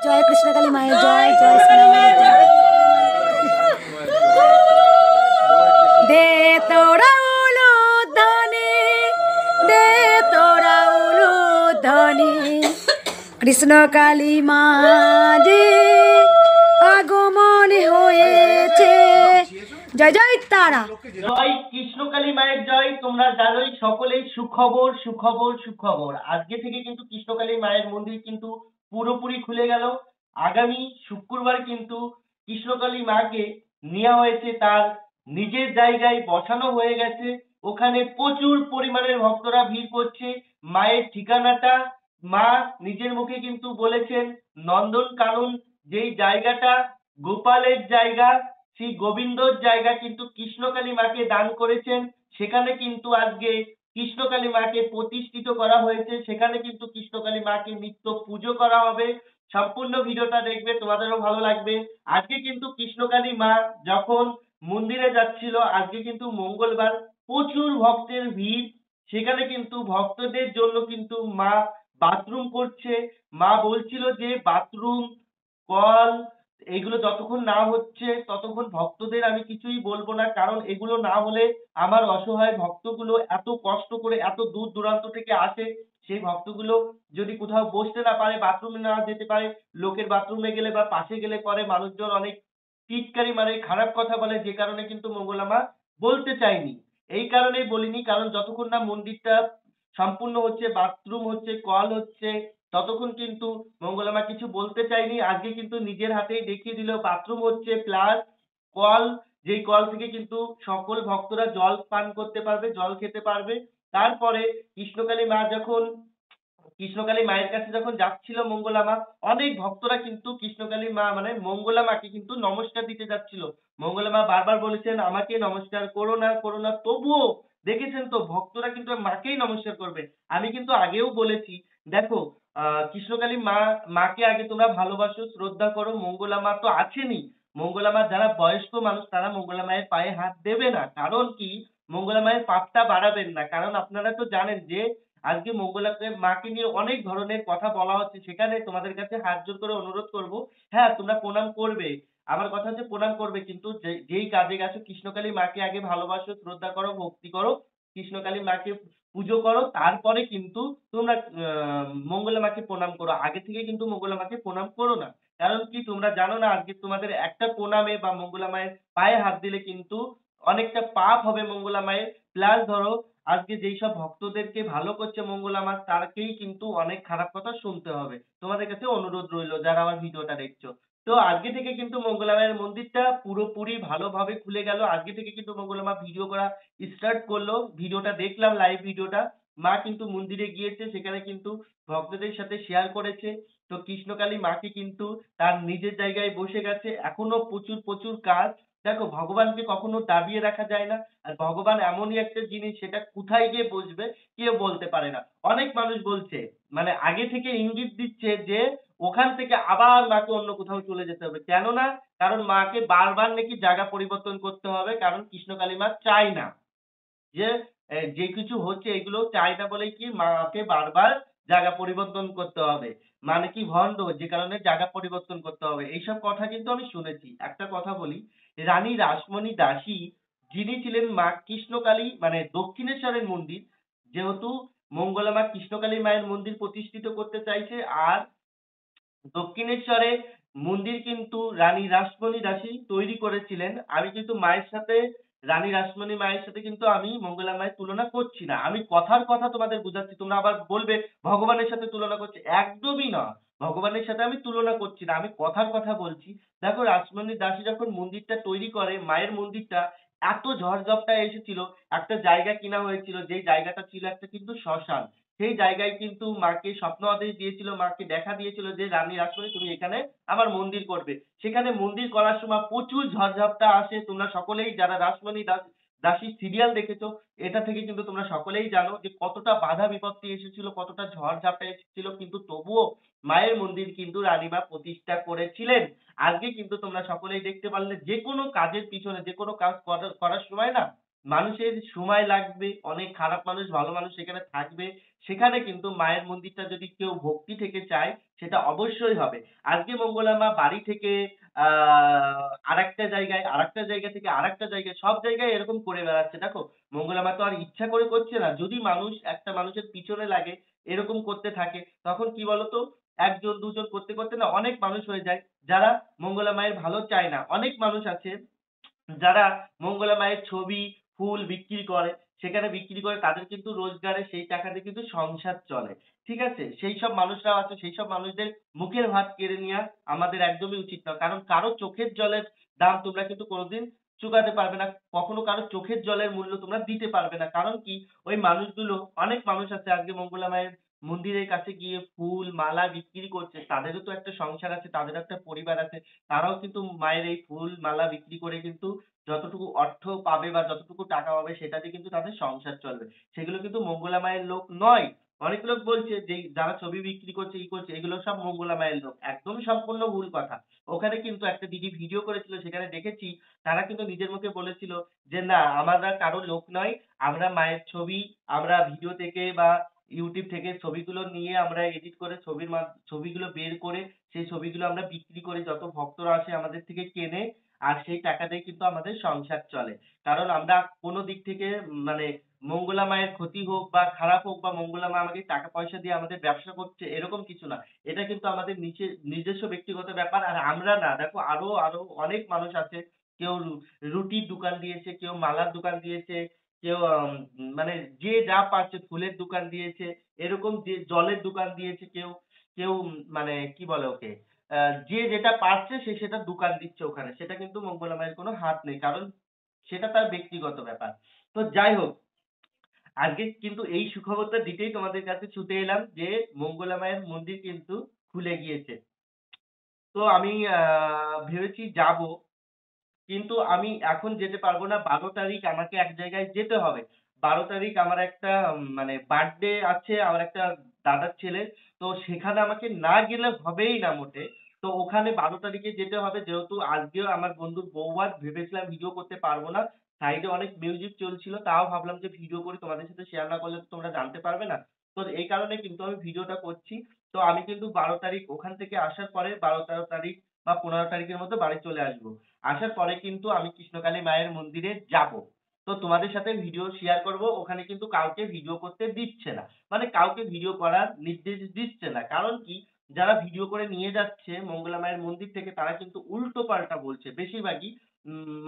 জয় কৃষ্ণকালী মায়ের জয়, জয় সোনা মায়ের জয়। দে তোরা উলুধ্বনি, দে তোরা উলুধ্বনি, কৃষ্ণকালী মাঝে আগমন হয়েছে। জয় জয় তারা, জয় কৃষ্ণকালী মায়ের জয়। তোমরা জানোই সকলেই সুখবর সুখবর সুখবর। আজকে থেকে কিন্তু কৃষ্ণকালী মায়ের মন্দির কিন্তু পুরোপুরি খুলে গেল। আগামী শুক্রবার কিন্তু কৃষ্ণকালী মাকে নেওয়া হয়েছে, তার নিজের জায়গায় বসানো হয়ে গেছে। ওখানে প্রচুর পরিমাণের ভক্তরা ভিড় করছে। মায়ের ঠিকানাটা মা নিজের মুখে কিন্তু বলেছেন, নন্দন কানন যেই জায়গাটা গোপালের জায়গা, সেই গোবিন্দর জায়গা কিন্তু কৃষ্ণকালী মাকে দান করেছেন। সেখানে কিন্তু আজকে কৃষ্ণকালী মাকে প্রতিষ্ঠিত করা হয়েছে। সেখানে কিন্তু কৃষ্ণকালী মাকে নিত্য পুজো করা হবে। সম্পূর্ণ ভিডিওটা দেখবে, তোমাদেরও ভালো লাগবে। আজকে কিন্তু কৃষ্ণকালী মা যখন মন্দিরে যাচ্ছিল, আজকে কিন্তু মঙ্গলবার, প্রচুর ভক্তের ভিড়। সেখানে কিন্তু ভক্তদের জন্য কিন্তু মা বাথরুম করছে। মা বলছিল যে বাথরুম, কল এগুলো যতক্ষণ না হচ্ছে ততক্ষণ ভক্তদের আমি কিছুই বলবো না, কারণ এগুলো না হলে আমার অসহায় ভক্তগুলো এত কষ্ট করে এত দূর দূরান্ত থেকে আসে, সেই ভক্তগুলো যদি কোথাও বসতে না পারে, বাথরুমে না যেতে পারে, লোকের বাথরুমে গেলে বা পাশে গেলে পরে মানুষজন অনেক টিটকারি মারে, খারাপ কথা বলে, যে কারণে কিন্তু মঙ্গলা মা বলতে চাইনি। এই কারণেই বলিনি, কারণ যতক্ষণ না মন্দিরটা সম্পূর্ণ হচ্ছে, বাথরুম হচ্ছে, কল হচ্ছে, ততক্ষণ কিন্তু মঙ্গলা মা কিছু বলতে চাইনি। আজকে কিন্তু নিজের হাতেই দেখিয়ে দিল, বাথরুম হচ্ছে প্লাস কল, যেই কল থেকে কিন্তু সকল ভক্তরা জল পান করতে পারবে, জল খেতে পারবে। তারপরে কৃষ্ণকালী মা যখন কৃষ্ণকালী মায়ের কাছে যখন যাচ্ছিল মঙ্গলা মা, অনেক ভক্তরা কিন্তু কৃষ্ণকালী মা মানে মঙ্গলা মাকে কিন্তু নমস্কার দিতে যাচ্ছিল। মঙ্গলা মা বারবার বলেছেন আমাকে নমস্কার করো না করো না, তবুও দেখেছেন তো ভক্তরা কিন্তু মাকেই নমস্কার করবে। আমি কিন্তু আগেও বলেছি, দেখো কৃষ্ণকালী মাকে আগে তোমরা ভালোবাসো, শ্রদ্ধা করো। মঙ্গলা মা তো আছেনই। মঙ্গলা মা যারা বয়স্ক মানুষ তারা মঙ্গলা মায়ের পায়ে হাত দেবে না, কারণ কি মঙ্গলা মায়ের পাপটা বাড়াবেন না। কারণ আপনারা তো জানেন যে আজকে মঙ্গলাকে মাকে নিয়ে অনেক ধরনের কথা বলা হচ্ছে। সেখানে তোমাদের কাছে হাত জোর করে অনুরোধ করব, হ্যাঁ তোমরা প্রণাম করবে, আমার কথা হচ্ছে প্রণাম করবে, কিন্তু যেই কাজে গেছো কৃষ্ণকালী মাকে আগে ভালোবাসো, শ্রদ্ধা করো, ভক্তি করো, কৃষ্ণকালী মাকে পুজো করো, তারপরে কিন্তু তোমরা মঙ্গলা মাকে প্রণাম করো। আগে থেকে কিন্তু মঙ্গলা মাকে প্রণাম করো না। কারণ কি তোমরা জানো না, আজকে তোমাদের একটা প্রণামে বা মঙ্গলা মায়ের পায়ে হাত দিলে কিন্তু অনেকটা পাপ হবে মঙ্গলা মায়ের। প্লাস ধরো আজকে যেই সব ভক্তদেরকে ভালো করছে মঙ্গলা মা, তারকেই কিন্তু অনেক খারাপ কথা শুনতে হবে। তোমাদের কাছে অনুরোধ রইলো যারা আমার ভিডিওটা দেখছো। তো আজকে থেকে কিন্তু মঙ্গলা মায়ের মন্দিরটা পুরোপুরি ভালোভাবে খুলে গেল। আজকে থেকে কিন্তু মঙ্গলা মা ভিডিও করা স্টার্ট করলো। ভিডিওটা দেখলাম, লাইভ ভিডিওটা। মা কিন্তু মন্দিরে গিয়েছে, সেখানে কিন্তু ভক্তদের সাথে শেয়ার করেছে। তো কৃষ্ণকালী মাকে কিন্তু তার নিজের জায়গায় বসে গেছে। এখনো প্রচুর প্রচুর কাজ। দেখো ভগবানকে কখনো দাবিয়ে রাখা যায় না। আর ভগবান এমনই একটা জিনিস, সেটা কোথায় গিয়ে বসবে কেউ বলতে পারে না। অনেক মানুষ বলছে, মানে আগে থেকে ইঙ্গিত দিচ্ছে যে ওখান থেকে আবার মাকে অন্য কোথাও চলে যেতে হবে। কেননা কারণ মাকে বারবার নাকি জায়গা পরিবর্তন করতে হবে, কারণ কৃষ্ণকালী মা চায় না যে যে কিছু হচ্ছে এগুলো চায় না বলেই কি মাকে বারবার জায়গা পরিবর্তন করতে হবে। মানে কি ভণ্ড, যে কারণে জায়গা পরিবর্তন করতে হবে। এইসব কথা কিন্তু আমি শুনেছি। একটা কথা বলি, রানী রাসমণি দাসী যিনি ছিলেন মা কৃষ্ণকালী মানে দক্ষিণেশ্বরের মন্দির, যেহেতু মঙ্গলা মা কৃষ্ণকালী মায়ের মন্দির প্রতিষ্ঠিত করতে চাইছে, আর দক্ষিণেশ্বরে মন্দির কিন্তু রানী রাসমণি দাসী তৈরি করেছিলেন। আমি কিন্তু মায়ের সাথে রানী রাসমণি মায়ের সাথে কিন্তু আমি মঙ্গলা মায়ের তুলনা করছি না। আমি কথার কথা তোমাদের বুঝাচ্ছি, তোমরা আবার বলবে ভগবানের সাথে তুলনা করছে, একদমই না। ভগবানের সাথে আমি তুলনা করছি না, আমি কথার কথা বলছি। দেখো রাসমণি দাসী যখন মন্দিরটা তৈরি করে, মায়ের মন্দিরটা এত ঝড়-ঝাপটা এসেছিল, একটা জায়গা কিনা হয়েছিল, যেই জায়গাটা ছিল একটা কিন্তু শ্মশান। সেই জায়গায় কিন্তু মাকে স্বপ্ন আদেশ দিয়েছিল, মাকে দেখা দিয়েছিল যে রানী রাসমণি তুমি এখানে আমার মন্দির করবে। সেখানে মন্দির করার সময় প্রচুর ঝড়-ঝাপটা আসে। তোমরা সকলেই যারা রাসমণি দাসী সিরিয়াল দেখেছো, এটা থেকে কিন্তু তোমরা সকলেই জানো যে কতটা বাধা বিপত্তি এসেছিল, কতটা ঝড়-ঝাপটা এসেছিল, কিন্তু তবুও মায়ের মন্দির কিন্তু রানীমা প্রতিষ্ঠা করেছিলেন। আজকে কিন্তু তোমরা সকলেই দেখতে পারলে যে কোনো কাজের পিছনে যে কোনো কাজ করার সময় না মানুষের সময় লাগবে, অনেক খারাপ মানুষ ভালো মানুষ সেখানে থাকবে, সেখানে কিন্তু মায়ের মন্দিরটা যদি কেউ ভক্তি থেকে চায় সেটা অবশ্যই হবে। আজকে মঙ্গলা মা বাড়ি থেকে আরেকটা জায়গা থেকে আরেকটা জায়গায় সব জায়গায় এরকম করে বেড়াচ্ছে। দেখো মঙ্গলা মা তো আর ইচ্ছা করে করছে না। যদি মানুষ একটা মানুষের পিছনে লাগে এরকম করতে থাকে তখন কি বলতো, একজন দুজন করতে করতে না অনেক মানুষ হয়ে যায় যারা মঙ্গলা মায়ের ভালো চায় না। অনেক মানুষ আছে যারা মঙ্গলা মায়ের ছবি, ফুল বিক্রি করে, সেখানে বিক্রি করে তাদের কিন্তু রোজগারে সেই টাকা দিয়ে কিন্তু সংসার চলে। ঠিক আছে? সেইসব মানুষরাও আছে, সেইসব মানুষদের মুখের ভাত কেড়ে নেওয়া আমাদের একদমই উচিত নয়। কারণ কারো চোখের জলের দাম তোমরা কিন্তু কোনোদিন চুকাতে পারবে না। কখনো কারো চোখের জলের মূল্য তোমরা দিতে পারবে না। কারণ কি? ওই মানুষগুলো, অনেক মানুষ আছে আজকে মঙ্গলা মায়ের মন্দিরের কাছে গিয়ে ফুল, মালা বিক্রি করছে। তাদেরও তো একটা সংসার আছে, তাদেরও একটা পরিবার আছে। তারাও কিন্তু মায়ের এই ফুল, মালা বিক্রি করে কিন্তু যতটুকু অর্থ পাবে বা যতটুকু টাকা পাবে সেটা দিয়ে কিন্তু তাদের সংসার চলবে। সেগুলো কিন্তু মঙ্গলা মায়ের লোক নয়। অনেক লোক বলছে যে যারা ছবি বিক্রি করছে, করছে, এগুলো সব মঙ্গলা মায়ের লোক। একদম সম্পূর্ণ ভুল কথা। ওখানে কিন্তু একটা দিদি ভিডিও করেছিল, সেখানে দেখেছি তারা কিন্তু নিজের মুখে বলেছিল যে না আমরা কারো লোক নয়, আমরা মায়ের ছবি আমরা ভিডিও থেকে বা ইউটিউব থেকে ছবিগুলো নিয়ে আমরা এডিট করে ছবিগুলো বের করে সেই ছবিগুলো আমরা বিক্রি করি, যত ভক্তরা আসে আমাদের থেকে কেনে আর সেই টাকা দিয়ে কিন্তু আমাদের সংসার চলে। কারণ আমরা কোনো দিক থেকে মানে মঙ্গলা মায়ের ক্ষতি হোক বা খারাপ হোক বা মঙ্গলা মা আমাকে টাকা পয়সা দিয়ে আমাদের ব্যবসা করছে এরকম কিছু না। এটা কিন্তু আমাদের নিজস্ব ব্যক্তিগত ব্যাপার। আর আমরা না, দেখো আরো অনেক মানুষ আছে, কেউ রুটির দোকান দিয়েছে, কেউ মালার দোকান দিয়েছে, কেউ মানে যে যা পারছে ফুলের দোকান দিয়েছে, এরকম যে জলের দোকান দিয়েছে, কেউ কেউ মানে কি বলে ওকে, যে যেটা পারছে সে সেটা দোকান দিচ্ছে ওখানে। সেটা কিন্তু মঙ্গলা মায়ের কোনো হাত নেই। কারণ সেটা তার ব্যক্তিগত ব্যাপার। তো যাই হোক, আজকে কিন্তু এই সুখবরটা দিতেই তোমাদের কাছে ছুটে এলাম যে মঙ্গলা মায়ের মন্দির কিন্তু খুলে গিয়েছে। তো আমি ভেবেছি যাবো। কিন্তু আমি এখন যেতে পারবো না। ১২ তারিখ আমাকে এক জায়গায় যেতে হবে। ১২ তারিখ আমার একটা মানে বার্থডে আছে আমার একটা দাদার ছেলের। তো সেখানে আমাকে না গেলে হবেই না মোটে। তো ওখানে ১২ তারিখে যেতে হবে, যেহেতু আজকেও আমার বন্ধুর বৌভাত, ভেবেছিলাম ভিডিও করতে পারবো না। সাইডে অনেক মিউজিক চলছিল, তাও ভাবলাম যে ভিডিও করি, তোমাদের সাথে শেয়ার না করলে তো তোমরা জানতে পারবে না। তো এই কারণে কিন্তু আমি ভিডিওটা করছি। তো আমি কিন্তু ১২ তারিখ ওখান থেকে আসার পরে ১২-১৩ তারিখ বা ১৫ তারিখের মধ্যে বাড়ি চলে আসবো। আসার পরে কিন্তু আমি কৃষ্ণকালী মায়ের মন্দিরে যাব। তো তোমাদের সাথে ভিডিও শেয়ার করব। ওখানে কিন্তু কাউকে ভিডিও করতে দিচ্ছে না। মানে কাউকে ভিডিও করার নির্দেশ দিচ্ছে না। কারণ কি? যারা ভিডিও করে নিয়ে যাচ্ছে মঙ্গলা মায়ের মন্দির থেকে তারা কিন্তু উল্টোপাল্টা বলছে। বেশিরভাগই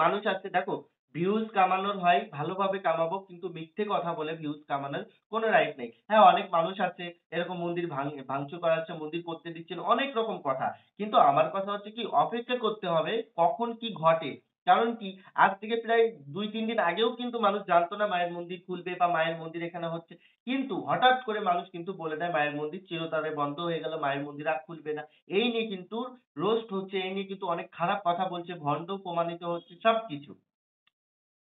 মানুষ আছে, দেখো ভিউজ কামানোর হয় ভালোভাবে কামাবো, কিন্তু মিথ্যে কথা বলে ভিউজ কামানোর কোনো রাইট নেই। হ্যাঁ, অনেক মানুষ আছে এরকম মন্দির ভাঙচুর করাচ্ছে, মন্দির করতে দিচ্ছেন, অনেক রকম কথা। কিন্তু আমার কথা হচ্ছে কি, অপেক্ষা করতে হবে কখন কি ঘটে। কারণ কি, আজ থেকে প্রায় ২-৩ দিন আগেও কিন্তু মানুষ জানতো না মায়ের মন্দির খুলবে বা মায়ের মন্দির এখানে হচ্ছে। কিন্তু হঠাৎ করে মানুষ কিন্তু বলে দেয় মায়ের মন্দির চিরতরে বন্ধ হয়ে গেল, মায়ের মন্দির আর খুলবে না। এই নিয়ে কিন্তু রোস্ট হচ্ছে, এই নিয়ে কিন্তু অনেক খারাপ কথা বলছে, ভণ্ড প্রমাণিত হচ্ছে সবকিছু।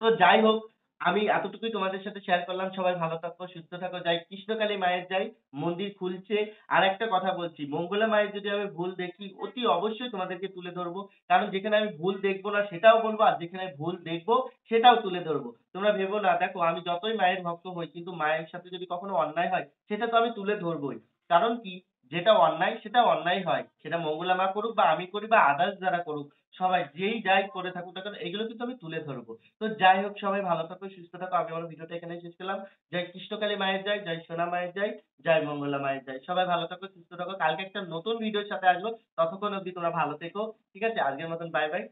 তো যাই হোক, আমি এতটুকুই তোমাদের সাথে শেয়ার করলাম। সবাই ভালো থাকো, সুস্থ থাকো। যাই কৃষ্ণকালী মায়ের যাই, মন্দির খুলছে। আর একটা কথা বলছি, মঙ্গলা মায়ের যদি আমি ভুল দেখি অতি অবশ্যই তোমাদেরকে তুলে ধরবো। কারণ যেখানে আমি ভুল দেখবো না সেটাও বলবো, আর যেখানে ভুল দেখবো সেটাও তুলে ধরবো। তোমরা ভেবো না, দেখো আমি যতই মায়ের ভক্ত হই কিন্তু মায়ের সাথে যদি কখনো অন্যায় হয় সেটা তো আমি তুলে ধরবোই। কারণ কি, যেটা অন্যায় সেটা অন্যায় হয়। সেটা মঙ্গলা মা করুক বা আমি করি বা others যারা করুক, সবাই যেই যাই করে থাকুক না কেন এগুলো কিন্তু আমি তুলে ধরবো। তো যাই হোক, সবাই ভালো থাকো, সুস্থ থাকো। আমি আমার ভিডিওটা এখানেই শেষ করলাম। জয় কৃষ্ণকালী মায়ের জয়, জয় সোনা মায়ের জয়, জয় মঙ্গলা মায়ের জয়। সবাই ভালো থাকো, সুস্থ থাকো। কালকে একটা নতুন ভিডিওর সাথে আসবো। ততক্ষণ অবধি তোমরা ভালো থেকো। ঠিক আছে? আজকের মতন বাই বাই।